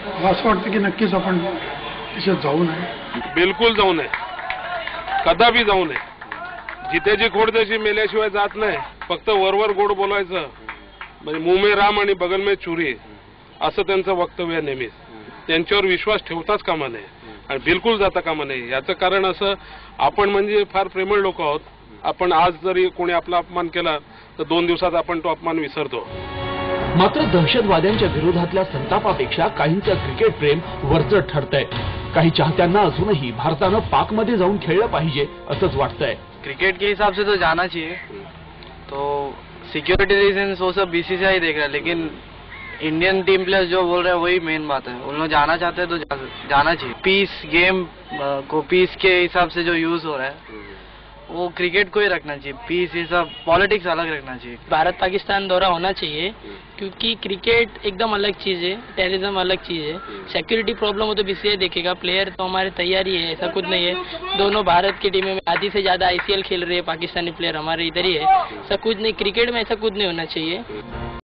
असं वाटतं की नक्कीच आपण त्याच्यात जाऊ नये. बिलकुल जाऊ नये, कदापि जाऊ नये. जितेची खोड त्याची मेल्याशिवाय जात नाही. फक्त वरवर गोड बोलायचं, म्हणजे मुंह में राम आणि बगल में चुरी असं त्यांचं वक्तव्य आहे नेहमीच. त्यांच्यावर विश्वास ठेवताच कामा नये आणि बिलकुल जाता कामा नये. याचं कारण असं, आपण म्हणजे फार प्रेमळ लोक आहोत. आपण आज जरी कोणी आपला अपमान केला तर 2 दिवसात आपण तो अपमान विसरतो. मात्र दहशतवाद्यांच्या विरोधातल्या संतापापेक्षा काहींचं क्रिकेट प्रेम वरचढ ठरतंय. काही चाहत्यांना अजूनही भारतानं पाकमध्ये जाऊन खेळलं पाहिजे असंच वाटतंय. क्रिकेट के हिसाब से तो जाना चाहिए, तो सिक्योरिटी रीजंस वो सब बीसीसीआई देख रहा है, लेकिन इंडियन टीम प्लेयर्स जो बोल रहे हैं वही मेन बात है. उन लोग जाना चाहते हैं तो जाना चाहिए. पीस गेम को पीस के हिसाब से जो यूज हो रहा है वो क्रिकेट को ही रखना चाहिए. पीस ये सब पॉलिटिक्स अलग रखना चाहिए. भारत पाकिस्तान दौरा होना चाहिए, क्योंकि क्रिकेट एकदम अलग चीज़ है, टेररिज्म अलग चीज़ है. सिक्योरिटी प्रॉब्लम हो तो बीसीसीआई देखेगा. प्लेयर तो हमारे तैयारी है, ऐसा कुछ नहीं है. दोनों भारत की टीमें में आधी से ज़्यादा आईसीएल खेल रहे हैं. पाकिस्तानी प्लेयर हमारे इधर ही है. ऐसा कुछ नहीं, क्रिकेट में ऐसा कुछ नहीं होना चाहिए.